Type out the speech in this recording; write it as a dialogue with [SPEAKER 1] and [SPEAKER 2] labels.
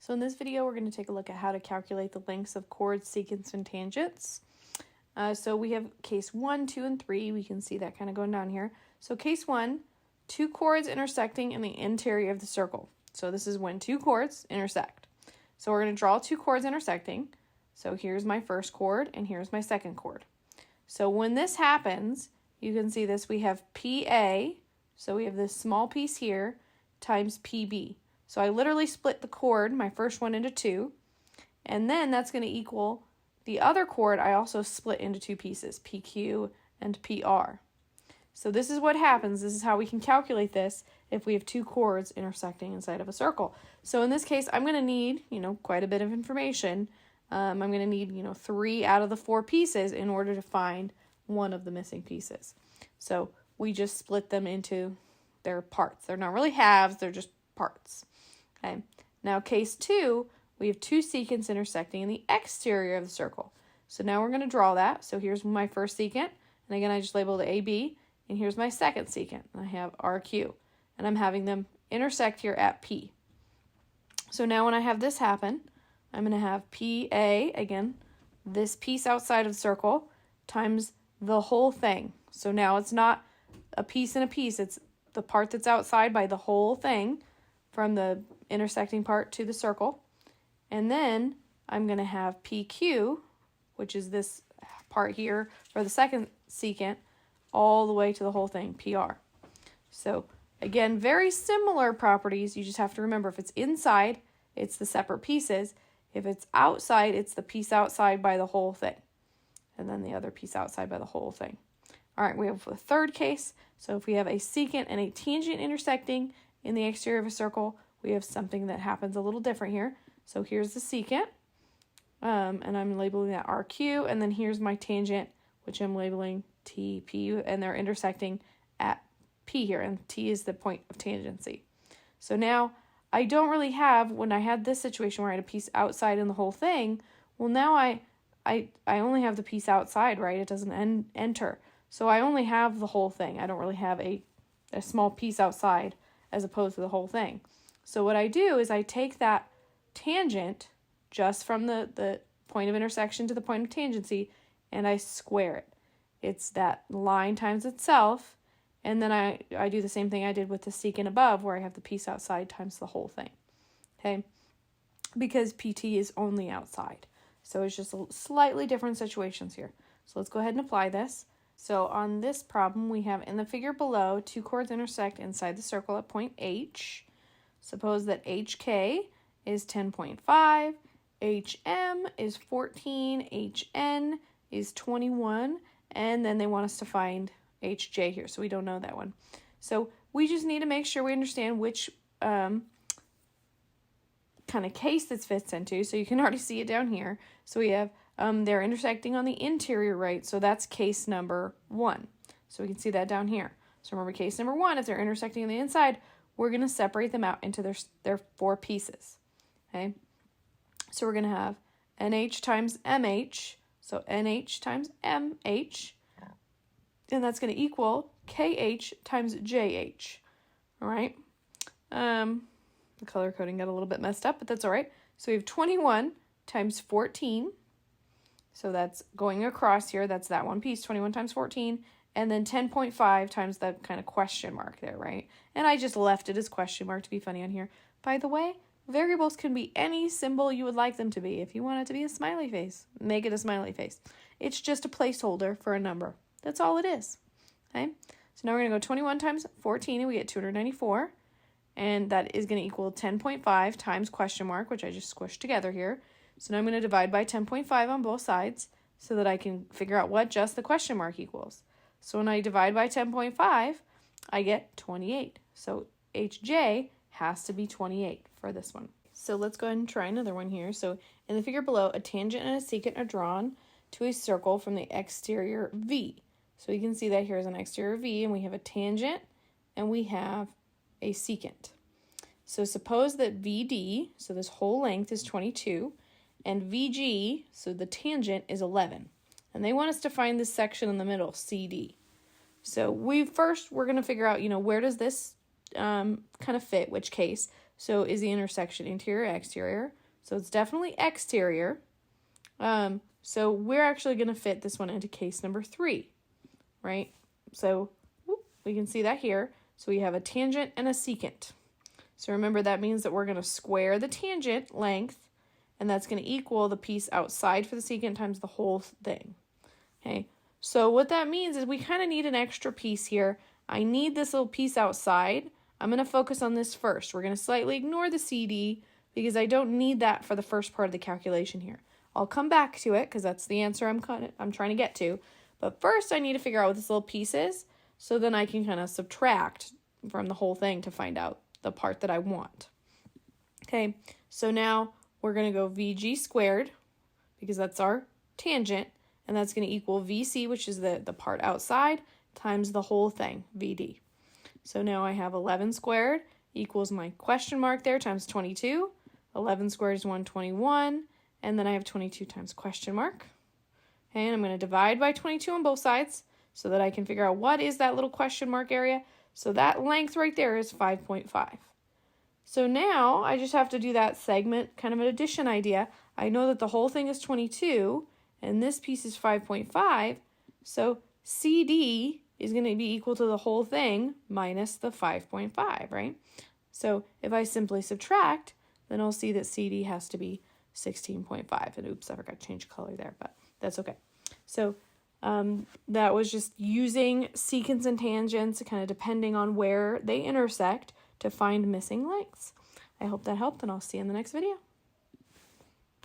[SPEAKER 1] So in this video, we're going to take a look at how to calculate the lengths of chords, secants, and tangents. So we have case 1, 2, and 3. We can see that kind of going down here. So case 1, two chords intersecting in the interior of the circle. So this is when two chords intersect. So we're going to draw two chords intersecting. So here's my first chord, and here's my second chord. So when this happens, you can see this. We have PA, so we have this small piece here, times PB. So I literally split the chord, my first one, into two, and then that's going to equal the other chord I also split into two pieces, PQ and PR. So this is what happens. This is how we can calculate this if we have two chords intersecting inside of a circle. So in this case, I'm going to need, quite a bit of information. I'm going to need, 3 out of the 4 pieces in order to find one of the missing pieces. So we just split them into their parts. They're not really halves, they're just parts. Okay. Now case 2, we have two secants intersecting in the exterior of the circle. So now we're going to draw that. So here's my first secant, and again I just labeled it AB, and here's my second secant, and I have RQ, and I'm having them intersect here at P. So now when I have this happen, I'm going to have PA, again, this piece outside of the circle, times the whole thing. So now it's not a piece and a piece, it's the part that's outside by the whole thing, from the intersecting part to the circle. And then I'm going to have PQ, which is this part here for the second secant, all the way to the whole thing, PR. So again, very similar properties. You just have to remember, if it's inside, it's the separate pieces. If it's outside, it's the piece outside by the whole thing. And then the other piece outside by the whole thing. All right, we have a third case. So if we have a secant and a tangent intersecting in the exterior of a circle, we have something that happens a little different here. So here's the secant, and I'm labeling that RQ, and then here's my tangent, which I'm labeling TP, and they're intersecting at P here, and T is the point of tangency. So now I don't really have, when I had this situation where I had a piece outside in the whole thing, well now I only have the piece outside, right? It doesn't enter. So I only have the whole thing. I don't really have a small piece outside as opposed to the whole thing. So what I do is I take that tangent just from the point of intersection to the point of tangency, and I square it. It's that line times itself, and then I do the same thing I did with the secant above, where I have the piece outside times the whole thing. Okay, because PT is only outside. So it's just slightly different situations here. So let's go ahead and apply this. So on this problem, we have in the figure below, two chords intersect inside the circle at point H. Suppose that HK is 10.5, HM is 14, HN is 21, and then they want us to find HJ here, so we don't know that one. So we just need to make sure we understand which kind of case this fits into. So you can already see it down here. So we have they're intersecting on the interior, right? So that's case number 1. So we can see that down here. So remember, case number 1, if they're intersecting on the inside, we're going to separate them out into their 4 pieces. Okay? So we're going to have NH times MH, so NH times MH, and that's going to equal KH times JH. All right? The color coding got a little bit messed up, but that's all right. So we have 21 times 14. So that's going across here. That's that one piece, 21 times 14. And then 10.5 times the kind of question mark there, right? And I just left it as question mark to be funny on here. By the way, variables can be any symbol you would like them to be. If you want it to be a smiley face, make it a smiley face. It's just a placeholder for a number. That's all it is. Okay? So now we're going to go 21 times 14, and we get 294. And that is going to equal 10.5 times question mark, which I just squished together here. So now I'm going to divide by 10.5 on both sides so that I can figure out what just the question mark equals. So when I divide by 10.5, I get 28. So HJ has to be 28 for this one. So let's go ahead and try another one here. So in the figure below, a tangent and a secant are drawn to a circle from the exterior V. So you can see that here is an exterior V, and we have a tangent, and we have a secant. So suppose that VD, so this whole length is 22, and VG, so the tangent, is 11. And they want us to find this section in the middle, CD. So we're going to figure out, where does this kind of fit, which case. So is the intersection interior or exterior? So it's definitely exterior. So we're actually going to fit this one into case number 3, right? So we can see that here. So we have a tangent and a secant. So remember, that means that we're going to square the tangent length, and that's going to equal the piece outside for the secant times the whole thing. Okay, so what that means is we kind of need an extra piece here. I need this little piece outside. I'm going to focus on this first. We're going to slightly ignore the CD because I don't need that for the first part of the calculation here. I'll come back to it because that's the answer I'm trying to get to. But first I need to figure out what this little piece is, so then I can kind of subtract from the whole thing to find out the part that I want. Okay, so now we're going to go VG squared because that's our tangent, and that's going to equal VC, which is the part outside, times the whole thing, VD. So now I have 11 squared equals my question mark there times 22. 11 squared is 121, and then I have 22 times question mark. Okay, and I'm going to divide by 22 on both sides so that I can figure out what is that little question mark area. So that length right there is 5.5. So now I just have to do that segment, kind of an addition idea. I know that the whole thing is 22, and this piece is 5.5. So CD is going to be equal to the whole thing minus the 5.5, right? So if I simply subtract, then I'll see that CD has to be 16.5. And oops, I forgot to change color there, but that's okay. So that was just using secants and tangents, kind of depending on where they intersect, to find missing lengths. I hope that helped, and I'll see you in the next video.